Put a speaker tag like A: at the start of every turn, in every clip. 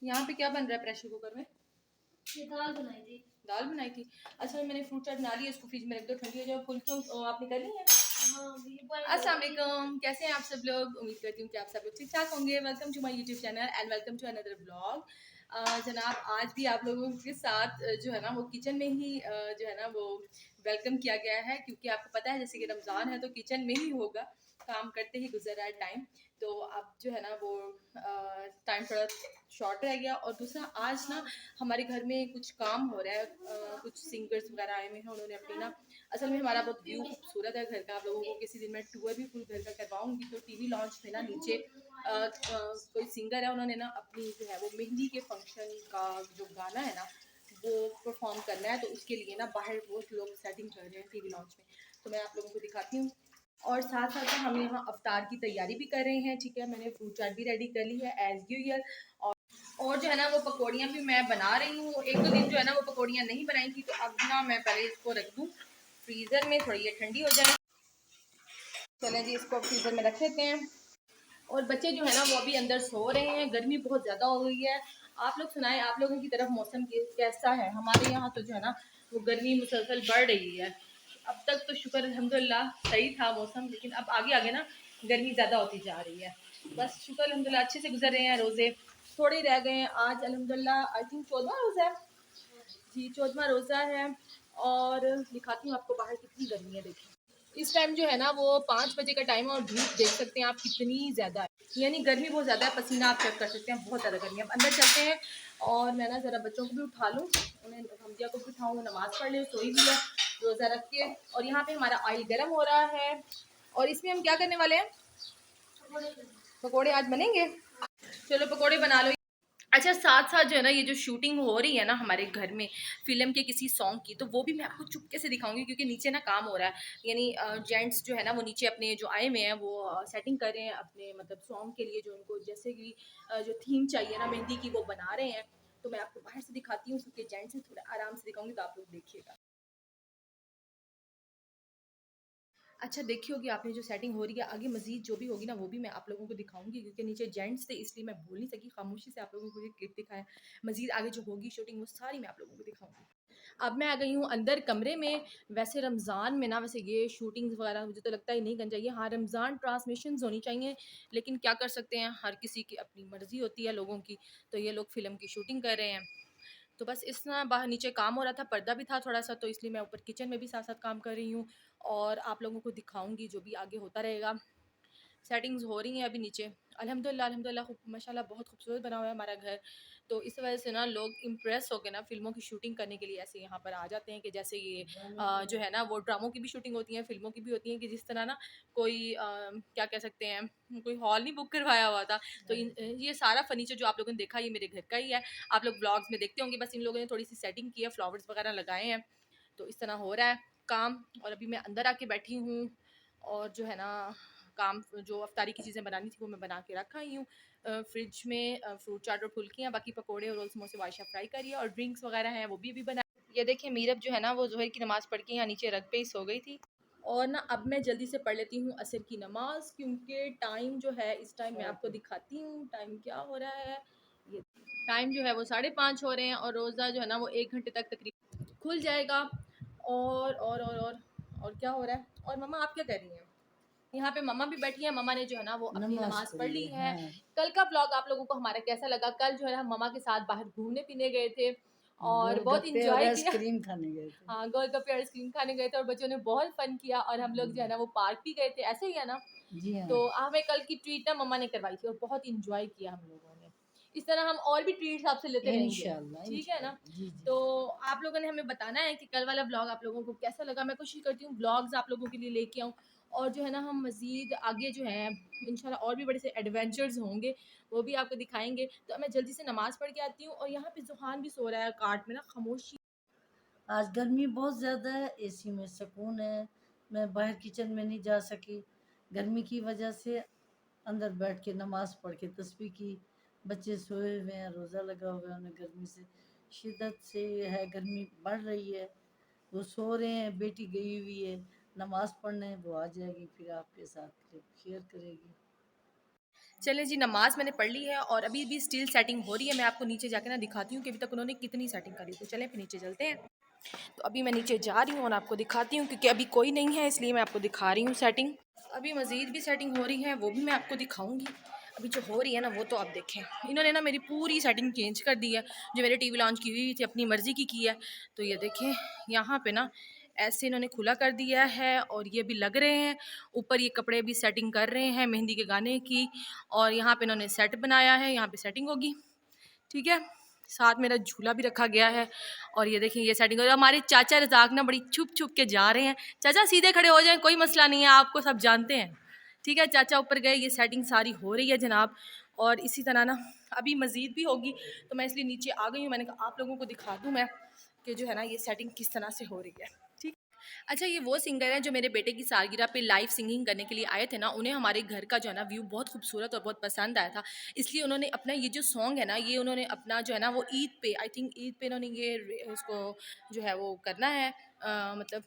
A: यहाँ पे क्या बन रहा है प्रेशर कुकर में?
B: ये दाल बनाई थी।
A: दाल बनाई थी। अच्छा मैंने फ्रूट चाट बना ली है, इसको फ्रिज में रख दो, ठंडी हो जाए। फुल्कियों आपने कर ली है?
B: हाँ,
A: अस्सलाम वालेकुम, कैसे हैं आप सब लोग? उम्मीद करती हूँ कि आप सब लोग ठीक ठाक होंगे। Welcome to my YouTube channel and welcome to another vlog. जनाब आज भी आप लोगों के साथ जो है ना वो किचन में ही जो है ना वो वेलकम किया गया है, क्योंकि आपको पता है जैसे कि रमज़ान है तो किचन में ही होगा, काम करते ही गुजर रहा है टाइम। तो अब जो है ना वो टाइम थोड़ा शॉर्ट रह गया। और दूसरा आज ना हमारे घर में कुछ काम हो रहा है, कुछ सिंगर्स वगैरह आए हुए हैं, उन्होंने अपनी ना, असल में हमारा बहुत व्यू खूबसूरत है घर का। आप लोगों को किसी दिन मैं टूर भी फुल घर का करवाऊंगी। तो टीवी लॉन्च में ना नीचे कोई सिंगर है, उन्होंने ना अपनी जो है वो मेहंदी के फंक्शन का जो गाना है ना वो परफॉर्म करना है, तो उसके लिए ना बाहर बहुत लोग सेटिंग कर रहे हैं टीवी लॉन्च में। तो मैं आप लोगों को दिखाती हूँ। और साथ साथ हम यहाँ अफ्तार की तैयारी भी कर रहे हैं। ठीक है, मैंने फ्रूट चाट भी रेडी कर ली है एज यूजुअल। और जो है ना वो पकौड़ियाँ भी मैं बना रही हूँ। एक दो दिन जो है ना वो पकौड़ियाँ नहीं बनाई थी, तो अब ना मैं पहले इसको रख दूँ फ्रीज़र में, थोड़ी ये ठंडी हो जाए। चलें जी, इसको फ्रीज़र में रख लेते हैं। और बच्चे जो है ना वो अभी अंदर सो रहे हैं, गर्मी बहुत ज़्यादा हो गई है। आप लोग सुनाएं, आप लोगों की तरफ मौसम कैसा है? हमारे यहाँ तो जो है ना वो गर्मी मुसलसल बढ़ रही है। अब तक तो शुक्र अल्हम्दुलिल्लाह सही था मौसम, लेकिन अब आगे आगे ना गर्मी ज़्यादा होती जा रही है। बस शुक्र अल्हम्दुलिल्लाह अच्छे से गुजर रहे हैं रोज़े, थोड़े रह गए हैं। आज अल्हम्दुलिल्लाह आई थिंक 14वां रोज़ा है जी, 14वां रोज़ा है। और दिखाती हूँ आपको बाहर कितनी गर्मी है। देखिए इस टाइम जो है ना वो 5 बजे का टाइम है और धूप देख सकते हैं आप कितनी ज़्यादा है, यानी गर्मी बहुत ज़्यादा है। पसीना आप चेक कर सकते हैं, बहुत ज़्यादा गर्मी है। अब अंदर चलते हैं और मैं ना ज़रा बच्चों को भी उठा लूँ, उन्हें हमदिया को भी उठाऊँ, नमाज़ पढ़ ले, सोई भी है रोज़ा रख के। और यहाँ पे हमारा ऑयल गर्म हो रहा है और इसमें हम क्या करने वाले हैं? पकौड़े आज बनेंगे। चलो पकौड़े बना लो। अच्छा साथ साथ जो है ना ये जो शूटिंग हो रही है ना हमारे घर में फिल्म के किसी सॉन्ग की, तो वो भी मैं आपको चुपके से दिखाऊंगी, क्योंकि नीचे ना काम हो रहा है। यानी जेंट्स जो है ना वो नीचे अपने जो आए हुए हैं वो सेटिंग कर रहे हैं अपने मतलब सॉन्ग के लिए, जो उनको जैसे कि जो थीम चाहिए ना मेहंदी की वो बना रहे हैं। तो मैं आपको बाहर से दिखाती हूँ, क्योंकि जेंट्स से थोड़ा आराम से दिखाऊंगी, तो आप लोग देखिएगा। अच्छा देखी होगी आपने जो सेटिंग हो रही है, आगे मजीद जो भी होगी ना वो भी मैं आप लोगों को दिखाऊंगी, क्योंकि नीचे जेंट्स थे इसलिए मैं बोल नहीं सकी, खामोशी से आप लोगों को ये क्लिप दिखाया। मजीद आगे जो होगी शूटिंग वो सारी मैं आप लोगों को दिखाऊंगी। अब मैं आ गई हूँ अंदर कमरे में। वैसे रमज़ान में ना वैसे ये शूटिंग्स वगैरह मुझे तो लगता ही नहीं करनी चाहिए। हाँ रमज़ान ट्रांसमिशंस होनी चाहिए, लेकिन क्या कर सकते हैं, हर किसी की अपनी मर्ज़ी होती है लोगों की। तो ये लोग फ़िल्म की शूटिंग कर रहे हैं, तो बस इस ना बाहर नीचे काम हो रहा था, पर्दा भी था थोड़ा सा, तो इसलिए मैं ऊपर किचन में भी साथ साथ काम कर रही हूँ। और आप लोगों को दिखाऊंगी जो भी आगे होता रहेगा। सेटिंग्स हो रही हैं अभी नीचे। अल्हम्दुलिल्लाह अल्हम्दुलिल्लाह माशाल्लाह बहुत खूबसूरत बना हुआ है हमारा घर। तो इस वजह से ना लोग इम्प्रेस होकर ना फ़िल्मों की शूटिंग करने के लिए ऐसे यहाँ पर आ जाते हैं, कि जैसे ये जो है ना वो ड्रामों की भी शूटिंग होती है, फ़िल्मों की भी होती है, कि जिस तरह ना कोई क्या कह सकते हैं, कोई हॉल नहीं बुक करवाया हुआ था। तो ये सारा फर्नीचर जो आप लोगों ने देखा ये मेरे घर का ही है। आप लोग ब्लॉग्स में देखते होंगे, बस इन लोगों ने थोड़ी सी सेटिंग की है, फ्लावर्स वगैरह लगाए हैं। तो इस तरह हो रहा है काम। और अभी मैं अंदर आके बैठी हूँ और जो है ना काम जो अफ्तारी की चीज़ें बनानी थी वो मैं बना के रखा ही हूँ फ्रिज में। फ्रूट चाट और फुल्कियाँ, बाकी पकोड़े और रोल समोसे वायशा फ्राई करी है, और ड्रिंक्स वगैरह हैं वो भी अभी बना। ये देखिए मीरब जो है ना वो जोहर की नमाज़ पढ़ के यहाँ नीचे रग पे ही सो गई थी। और ना अब मैं जल्दी से पढ़ लेती हूँ असर की नमाज, क्योंकि टाइम जो है इस टाइम मैं आपको दिखाती हूँ टाइम क्या हो रहा है। ये टाइम जो है वो 5:30 हो रहे हैं, और रोज़ा जो है ना वो 1 घंटे तक तकरीबन खुल जाएगा। और क्या हो रहा है? और मम्मा आप क्या कर रही हैं? यहाँ पे मम्मा भी बैठी है, मम्मा ने जो है ना वो अपनी नमाज पढ़ ली है। हाँ। कल का ब्लॉग आप लोगों को हमारा कैसा लगा? कल जो है हम मम्मा के साथ बाहर घूमने पीने गए थे और बहुत इंजॉय किया। आइसक्रीम खाने गए थे। हाँ गोलगप्पे और आइसक्रीम खाने गए थे और बच्चों ने बहुत फन किया, और हम लोग जो है ना वो पार्क भी गए थे, ऐसे ही है ना। जी हाँ। तो हमें कल की ट्रीट ना मम्मा ने करवाई थी और बहुत इंजॉय किया हम लोगों ने। इस तरह हम और भी ट्रीट्स आपसे लेते रहेंगे, इंशाल्लाह, ठीक है ना। जी, जी। तो आप लोगों ने हमें बताना है कि कल वाला ब्लॉग आप लोगों को कैसा लगा। मैं कोशिश करती हूँ ब्लॉग्स आप लोगों के लिए लेके आऊँ, और जो है ना हम मज़ीद आगे जो है इंशाल्लाह और भी बड़े से एडवेंचर्स होंगे, वो भी आपको दिखाएंगे। तो मैं जल्दी से नमाज़ पढ़ के आती हूँ। और यहाँ पे जुहान भी सो रहा है कार्ट में ना, खामोशी।
B: आज गर्मी बहुत ज़्यादा है, एसी में सुकून है। मैं बाहर किचन में नहीं जा सकी गर्मी की वजह से, अंदर बैठ के नमाज़ पढ़ के तस्बीह की। बच्चे सोए हुए हैं, रोज़ा लगा हुआ है, उन्हें गर्मी से शिद्दत से है, गर्मी बढ़ रही है, वो सो रहे हैं। बेटी गई हुई है नमाज़ पढ़ने, वो आ जाएगी फिर आपके साथ क्लिप शेयर करेगी।
A: चले जी, नमाज़ मैंने पढ़ ली है और अभी भी स्टिल सेटिंग हो रही है। मैं आपको नीचे जाके ना दिखाती हूँ कि अभी तक उन्होंने कितनी सेटिंग करी। तो चलें फिर नीचे चलते हैं। तो अभी मैं नीचे जा रही हूँ और आपको दिखाती हूँ, क्योंकि अभी कोई नहीं है इसलिए मैं आपको दिखा रही हूँ सेटिंग। अभी मज़ीद भी सेटिंग हो रही है, वो भी मैं आपको दिखाऊंगी। अभी जो हो रही है ना वो तो आप देखें। इन्होंने ना मेरी पूरी सेटिंग चेंज कर दी है। जो मेरे टीवी लॉन्च की हुई थी अपनी मर्ज़ी की है। तो ये देखें, यहाँ पे ना ऐसे इन्होंने खुला कर दिया है और ये भी लग रहे हैं। ऊपर ये कपड़े भी सेटिंग कर रहे हैं मेहंदी के गाने की। और यहाँ पे इन्होंने सेट बनाया है, यहाँ पे सेटिंग होगी, ठीक है। साथ मेरा झूला भी रखा गया है। और ये देखिए ये सेटिंग, और हमारे चाचा रजाक ना बड़ी छुप छुप के जा रहे हैं। चाचा सीधे खड़े हो जाएं, कोई मसला नहीं है, आपको सब जानते हैं, ठीक है। चाचा ऊपर गए, ये सेटिंग सारी हो रही है जनाब। और इसी तरह ना अभी मज़ीद भी होगी, तो मैं इसलिए नीचे आ गई हूँ। मैंने कहा आप लोगों को दिखा दूँ मैं कि जो है ना ये सेटिंग किस तरह से हो रही है, ठीक। अच्छा, ये वो सिंगर हैं जो मेरे बेटे की सालगिरह पे लाइव सिंगिंग करने के लिए आए थे ना। उन्हें हमारे घर का जो है ना व्यू बहुत खूबसूरत और बहुत पसंद आया था, इसलिए उन्होंने अपना ये जो सॉन्ग है ना, ये उन्होंने अपना जो है ना वो ईद पे, आई थिंक ईद पे इन्होंने ये इसको जो है वो करना है, मतलब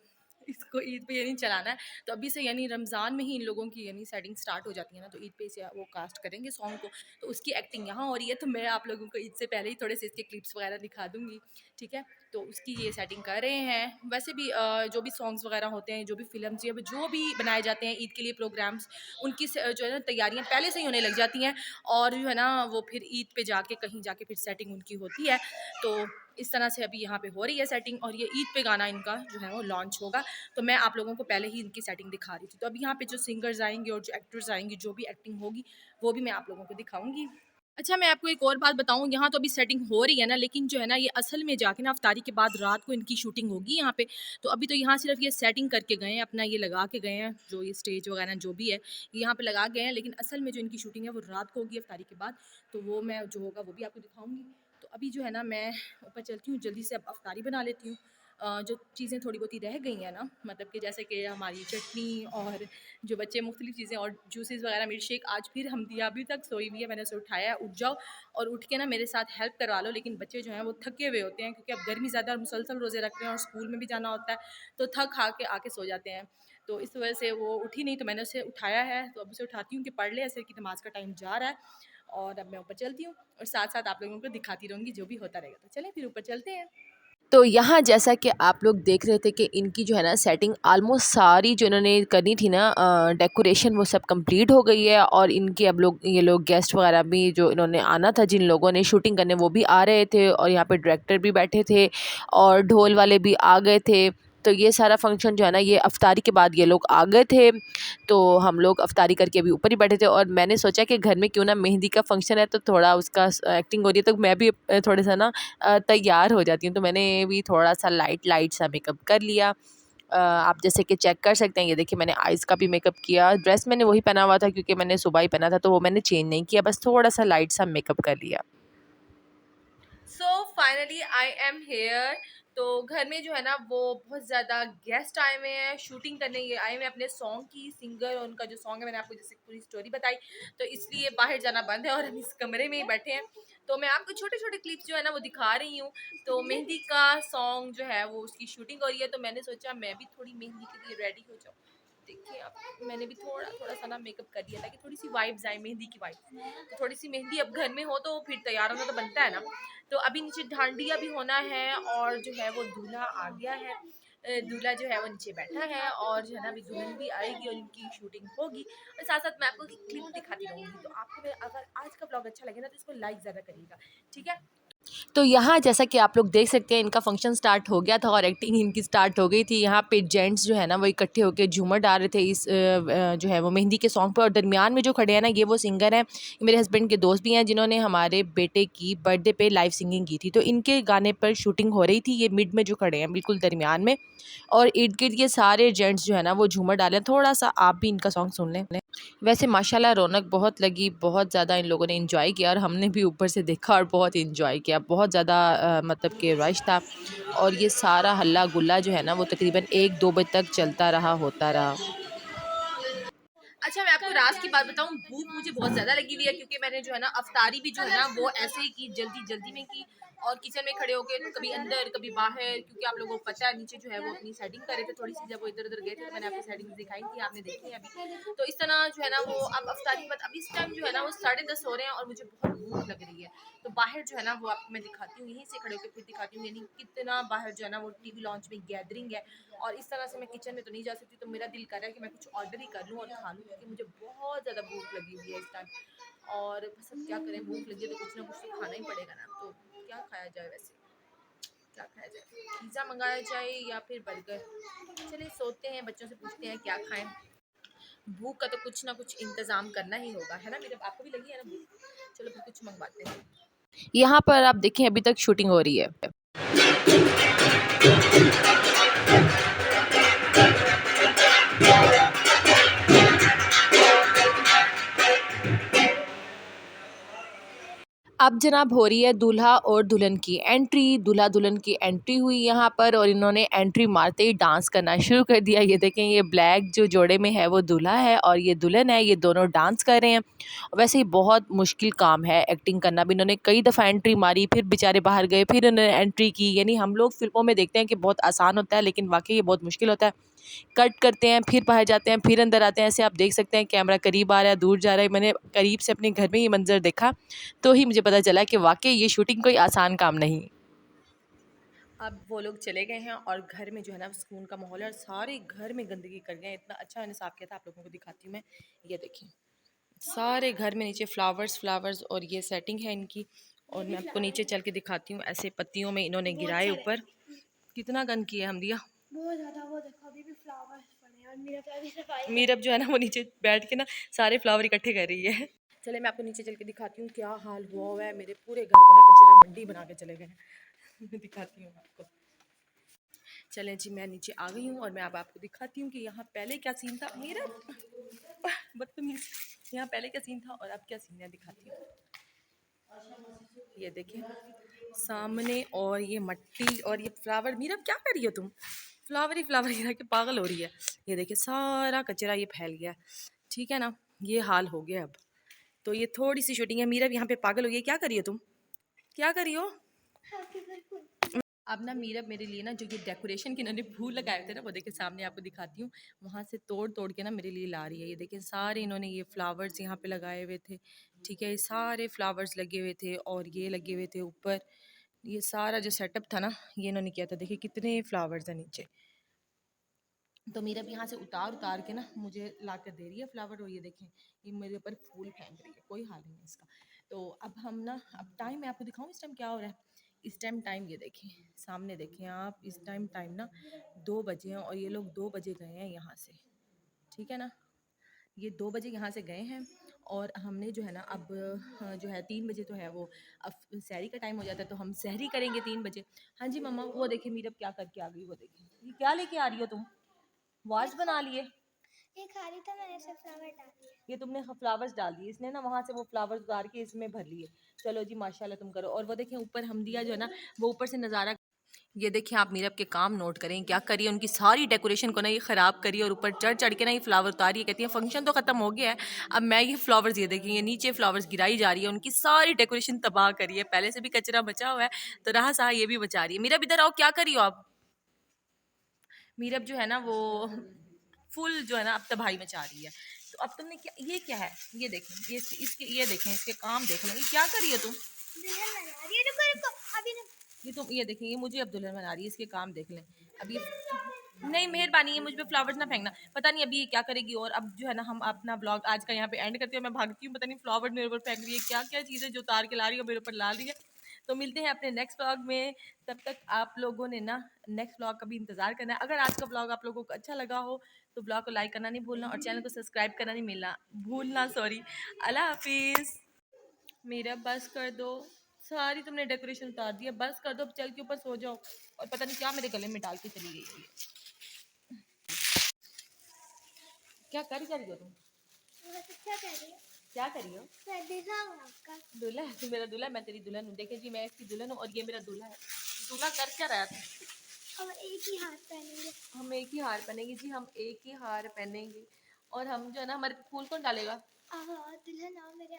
A: इसको ईद पे यानी चलाना है। तो अभी से यानी रमज़ान में ही इन लोगों की यानी सेटिंग स्टार्ट हो जाती है ना, तो ईद पे इसे वो कास्ट करेंगे सॉन्ग को। तो उसकी एक्टिंग यहाँ हो रही है, तो मैं आप लोगों को ईद से पहले ही थोड़े से इसके क्लिप्स वगैरह दिखा दूँगी, ठीक है। तो उसकी ये सेटिंग कर रहे हैं। वैसे भी जो भी सॉन्ग्स वगैरह होते हैं, जो भी फ़िल्म्स या जो भी बनाए जाते हैं ईद के लिए प्रोग्राम्स, उनकी जो है ना तैयारियाँ पहले से ही होने लग जाती हैं। और जो है ना वो फिर ईद पे जाके कहीं जाके फिर सेटिंग उनकी होती है। तो इस तरह से अभी यहाँ पे हो रही है सेटिंग, और ये ईद पे गाना इनका जो है वो लॉन्च होगा। तो मैं आप लोगों को पहले ही इनकी सेटिंग दिखा रही थी। तो अभी यहाँ पे जो सिंगर्स आएंगे और जो एक्टर्स आएंगे, जो भी एक्टिंग होगी वो भी मैं आप लोगों को दिखाऊंगी। अच्छा, मैं आपको एक और बात बताऊँ, यहाँ तो अभी सेटिंग हो रही है ना, लेकिन जो है ना ये असल में जाके ना इफ्तारी के बाद रात को इनकी शूटिंग होगी यहाँ पे। तो अभी तो यहाँ सिर्फ ये सेटिंग करके गए हैं, अपना ये लगा के गए हैं, जो ये स्टेज वगैरह जो भी है ये यहाँ पे लगा गए हैं, लेकिन असल में जो इनकी शूटिंग है वो रात को होगी इफ्तारी के बाद। तो वो मैं जो होगा वो भी आपको दिखाऊंगी। तो अभी जो है ना मैं ऊपर चलती हूँ, जल्दी से अब इफ्तारी बना लेती हूँ। जो चीज़ें थोड़ी बहुत ही रह गई हैं ना, मतलब कि जैसे कि हमारी चटनी और जो बच्चे मुख्तलिफ चीज़ें और जूसेस वगैरह, मिल्क शेक, आज फिर हम दिया अभी तक सोई हुई है, मैंने उसे उठाया है, उठ जाओ और उठ के ना मेरे साथ हेल्प करवा लो। लेकिन बच्चे जो हैं वो थके हुए होते हैं, क्योंकि अब गर्मी ज़्यादा और मुसलसल रोज़े रख रहे हैं और स्कूल में भी जाना होता है, तो थक खा के आके सो जाते हैं। तो इस वजह से वो उठी नहीं, तो मैंने उसे उठाया है। तो अब उसे उठाती हूँ कि पढ़ ले, असर की नमाज़ का टाइम जा रहा है। और अब मैं ऊपर चलती हूँ और साथ साथ आप लोगों को दिखाती रहूँगी जो भी होता रहेगा। तो चलें फिर ऊपर चलते हैं।
C: तो यहाँ जैसा कि आप लोग देख रहे थे कि इनकी जो है ना सेटिंग ऑलमोस्ट सारी जो इन्होंने करनी थी ना, डेकोरेशन, वो सब कंप्लीट हो गई है। और इनके अब लोग, ये लोग गेस्ट वगैरह भी जो इन्होंने आना था, जिन लोगों ने शूटिंग करने, वो भी आ रहे थे। और यहाँ पे डायरेक्टर भी बैठे थे और ढोल वाले भी आ गए थे। तो ये सारा फंक्शन जो है ना, ये अफ्तारी के बाद ये लोग आ गए थे। तो हम लोग अफ्तारी करके अभी ऊपर ही बैठे थे और मैंने सोचा कि घर में क्यों ना, मेहंदी का फंक्शन है तो थोड़ा उसका एक्टिंग हो रही है, तो मैं भी थोड़े सा ना तैयार हो जाती हूँ। तो मैंने भी थोड़ा सा लाइट लाइट सा मेकअप कर लिया। आप जैसे कि चेक कर सकते हैं, ये देखिए मैंने आइज़ का भी मेकअप किया। ड्रेस मैंने वही पहना हुआ था क्योंकि मैंने सुबह ही पहना था, तो वो मैंने चेंज नहीं किया, बस थोड़ा सा लाइट सा मेकअप कर लिया।
A: So finally I am here. तो घर में जो है ना वो बहुत ज़्यादा गेस्ट आए हुए हैं शूटिंग करने, ये आए हुए हैं अपने सॉन्ग की। सिंगर और उनका जो सॉन्ग है, मैंने आपको जैसे पूरी स्टोरी बताई, तो इसलिए बाहर जाना बंद है और हम इस कमरे में ही बैठे हैं। तो मैं आपको छोटे छोटे क्लिप्स जो है ना वो दिखा रही हूँ। तो मेहंदी का सॉन्ग जो है वो उसकी शूटिंग हो रही है, तो मैंने सोचा मैं भी थोड़ी मेहंदी के लिए रेडी हो जाऊँ। देखिए अब मैंने भी थोड़ा थोड़ा सा ना मेकअप कर लिया ताकि थोड़ी सी वाइब्स आए, मेहंदी की वाइब्स। तो थोड़ी सी मेहंदी अब घर में हो तो फिर तैयार होना तो बनता है ना। तो अभी नीचे डांडिया भी होना है और जो है वो दूल्हा आ गया है। दूल्हा जो है वो नीचे बैठा है और जो है ना अभी दुल्हन भी आएगी और इनकी शूटिंग होगी। और साथ साथ मैं आपको क्लिप दिखाती रहूँगी। तो आपको अगर आज का ब्लॉग अच्छा लगे ना तो इसको लाइक ज़्यादा करिएगा, ठीक है।
C: तो यहाँ जैसा कि आप लोग देख सकते हैं, इनका फंक्शन स्टार्ट हो गया था और एक्टिंग इनकी स्टार्ट हो गई थी। यहाँ पे जेंट्स जो है ना वो इकट्ठे होकर झूमर डाल रहे थे इस जो है वो मेहंदी के सॉन्ग पर। और दरमियान में जो खड़े हैं ना, ये वो सिंगर हैं, मेरे हस्बैंड के दोस्त भी हैं, जिन्होंने हमारे बेटे की बर्थडे पे लाइव सिंगिंग की थी। तो इनके गाने पर शूटिंग हो रही थी। ये मिड में जो खड़े हैं, बिल्कुल दरमियान में, और इर्द गिर्द ये सारे जेंट्स जो है ना वो झूमर डालें। थोड़ा सा आप भी इनका सॉन्ग सुन लें। वैसे माशाल्लाह रौनक बहुत लगी, बहुत ज़्यादा इन लोगों ने एंजॉय किया और हमने भी ऊपर से देखा और बहुत एंजॉय किया। बहुत ज़्यादा मतलब कि रश था। और ये सारा हल्ला गुल्ला जो है ना वो तकरीबन 1-2 बजे तक चलता रहा, होता रहा।
A: अच्छा, मैं आपको रात की बात बताऊँ, भूख मुझे बहुत ज़्यादा लगी हुई है, क्योंकि मैंने जो है ना अफ्तारी भी जो है ना वो ऐसे ही की, जल्दी जल्दी में की।
C: और किचन में खड़े होके तो कभी अंदर कभी बाहर, क्योंकि आप लोगों को पता है नीचे जो है वो अपनी सेटिंग कर रहे थे थोड़ी सी, जब वो इधर उधर गए थे तो मैंने आपको सेटिंग दिखाई थी, आपने देखी है अभी। तो इस तरह जो है ना वो अब अफ्तारी के बाद अब इस टाइम जो है ना वो 10:30 हो रहे हैं और मुझे बहुत भूख लग रही है। तो बाहर जो है ना वो आपको मैं दिखाती हूँ, यहीं से खड़े होकर फिर दिखाती हूँ, यानी कितना बाहर जो है ना वो टीवी लॉन्च में गैदरिंग है। और इस तरह से मैं किचन में तो नहीं जा सकती, तो मेरा दिल कर रहा है कि मैं कुछ ऑर्डर ही कर लूँ और खा लूँ, क्योंकि मुझे बहुत ज़्यादा भूख लगी हुई है इस टाइम। और बस अब क्या करें, भूख लगी है तो कुछ ना कुछ तो खाना ही पड़ेगा ना। तो क्या खाया जाए, वैसे क्या खाया जाए, पिज़्ज़ा मंगाया जाए या फिर बर्गर? चलिए सोते हैं, बच्चों से पूछते हैं क्या खाएं। भूख का तो कुछ ना कुछ इंतज़ाम करना ही होगा, है ना? मेरे आपको भी लगी है ना भूख? चलो फिर कुछ मंगवाते हैं। यहाँ पर आप देखें अभी तक शूटिंग हो रही है। अब जनाब हो रही है दूल्हा और दुल्हन की एंट्री। दूल्हा दुल्हन की एंट्री हुई यहाँ पर और इन्होंने एंट्री मारते ही डांस करना शुरू कर दिया। ये देखें, ये ब्लैक जो जोड़े में है वो दूल्हा है और ये दुल्हन है, ये दोनों डांस कर रहे हैं। वैसे ही बहुत मुश्किल काम है एक्टिंग करना भी। इन्होंने कई दफ़ा एंट्री मारी, फिर बेचारे बाहर गए, फिर इन्होंने एंट्री की। यानी हम लोग फिल्मों में देखते हैं कि बहुत आसान होता है, लेकिन वाकई ये बहुत मुश्किल होता है। कट करते हैं, फिर बाहर जाते हैं, फिर अंदर आते हैं। ऐसे आप देख सकते हैं कैमरा करीब आ रहा है, दूर जा रहा है। मैंने करीब से अपने घर में ये मंजर देखा तो ही मुझे पता चला कि वाकई ये शूटिंग कोई आसान काम नहीं। अब वो लोग चले गए हैं और घर में जो है ना सुकून का माहौल है और सारे घर में गंदगी कर गए हैं। इतना अच्छा मैंने साफ किया था, आप लोगों को दिखाती हूँ मैं। ये देखिए सारे घर में नीचे फ्लावर्स फ्लावर्स और ये सेटिंग है इनकी। और मैं आपको नीचे चल के दिखाती हूँ, ऐसे पत्तियों में इन्होंने गिराए ऊपर। कितना गंद किया है हम दिया।
D: बहुत ज़्यादा, वो देखो अभी भी फ्लावर्स पड़े हैं और मेरा तो अभी सफाई
C: मीरब जो है ना वो नीचे बैठ के ना सारे फ्लावर इकट्ठे कर रही है। चले मैं आपको नीचे चल के दिखाती हूँ क्या हाल हुआ है। मेरे पूरे घर को ना कचरा मंडी बना के चले गए हैं। दिखाती हूँ आपको। चलें जी, मैं नीचे आ गई हूँ और मैं अब आपको दिखाती हूँ कि यहाँ पहले क्या सीन था। मेरा बदतमीज, यहाँ पहले क्या सीन था और अब क्या सीन है, दिखाती हूँ। ये देखें सामने, और ये मट्टी और ये फ्लावर। मीरा क्या कर रही हो तुम? फ्लावर ही फ्लावर गिरा के पागल हो रही है। ये देखिए सारा कचरा ये फैल गया, ठीक है ना? ये हाल हो गया अब। तो ये थोड़ी सी शूटिंग है। मीरा यहाँ पे पागल हो गई। क्या कर रही हो तुम? क्या कर रही हो? अब ना मीरब मेरे लिए ना जो ये डेकोरेशन के इन्होंने फूल लगाए थे ना, वो देखिए सामने आपको दिखाती हूँ। वहाँ से तोड़ तोड़ के ना मेरे लिए ला रही है। ये देखिए सारे इन्होंने ये फ्लावर्स यहाँ पे लगाए हुए थे, ठीक है? ये सारे फ्लावर्स लगे हुए थे और ये लगे हुए थे ऊपर। ये सारा जो सेटअप था ना ये इन्होंने किया था। देखिए कितने फ्लावर्स हैं नीचे। तो मीरब यहाँ से उतार उतार के ना मुझे ला कर दे रही है फ्लावर। और ये देखें ये मेरे ऊपर फूल फेंक रही है, कोई हाल नहीं है इसका। तो अब हम ना, अब टाइम मैं आपको दिखाऊँ इस टाइम क्या हो रहा है। इस टाइम ये देखें सामने, देखें आप, इस टाइम ना 2 बजे हैं और ये लोग 2 बजे गए हैं यहाँ से, ठीक है ना? ये 2 बजे यहाँ से गए हैं और हमने जो है ना अब जो है 3 बजे तो है वो, अब सहरी का टाइम हो जाता है तो हम सहरी करेंगे 3 बजे। हाँ जी मम्मा। वो देखे मीरब क्या करके आ गई, वो देखें। ये क्या लेके आ रही हो तुम? वाज बना लिए?
D: ये खा रही था, मैंने सब फ्लावर डाल दिए।
C: ये तुमने फ्लावर्स डाल दिए, इसने ना वहाँ से वो फ्लावर्स उतार के इसमें भर लिए। चलो जी माशाल्लाह तुम करो। और वो देखें ऊपर हमदिया जो है ना वो ऊपर से नज़ारा। ये देखें आप मीरब के काम नोट करें क्या करिए। उनकी सारी डेकोरेशन को ना ये ख़राब करिए और ऊपर चढ़ चढ़ के ना ये फ्लावर उतारिए। कहती है फंक्शन तो ख़त्म हो गया है, अब मैं ये फ्लावर्स, ये देखिए ये नीचे फ्लावर्स गिराई जा रही है। उनकी सारी डेकोरेशन तबाह करिए। पहले से भी कचरा बचा हुआ है तो रहा सहा ये भी बचा रही है। मीरब इधर आओ, क्या करिए आप? मीरब जो है ना वो फुल जो है ना अब तबाही मचा रही है। तो अब तुमने क्या, ये क्या है? ये देखें ये इसके, ये देखें इसके काम देख लें। ये क्या करिए तुम?
D: दुल्हन बना रही है, रुको रुको अभी रुको।
C: ये तुम, ये देखें ये मुझे अब दुल्हन बना रही है, इसके काम देख लें। अब ये नहीं, मेहरबानी है मुझ पे फ्लावर्स ना फेंकना। पता नहीं अभी ये क्या करेगी। और अब जो है ना हम अपना ब्लॉग आज का यहाँ पे एंड करते हैं। मैं भागती हूँ, पता नहीं फ्लावर मेरे ऊपर फेंक रही है, क्या क्या चीज़ें जो उतार के ला रही है मेरे ऊपर ला रही है। तो मिलते हैं अपने नेक्स्ट ब्लॉग में। तब तक आप लोगों ने ना नेक्स्ट ब्लॉग का भी इंतज़ार करना है। अगर आज का ब्लॉग आप लोगों को अच्छा लगा हो तो ब्लॉग को लाइक करना नहीं भूलना और चैनल को सब्सक्राइब करना नहीं भूलना, सॉरी। अल्लाह हाफिज़। मेरा बस कर दो, सारी तुमने डेकोरेशन उतार दी है, बस कर दो, अब चल के ऊपर सो जाओ। और पता नहीं क्या मेरे गले में डाल के चली गई है ये। क्या रही हो तुम?
D: बहुत अच्छा कर रही है।
C: क्या कर रही हो?
D: मैं दिखाऊंगा आपका।
C: दूल्हा है तू मेरा? दूल्हा, मैं तेरी दुल्हन हूँ। देखे जी मैं इसकी दुल्हन हूँ और ये मेरा दूल्हा है। दूल्हा कर क्या रहा है?
D: हम एक ही हाथ पहनेंगे।
C: हम एक ही हार पहनेंगे जी, हम एक ही हार पहनेंगे। और हम जो है ना, हमारे फूल कौन डालेगा?
D: दुल्हन आओ मेरे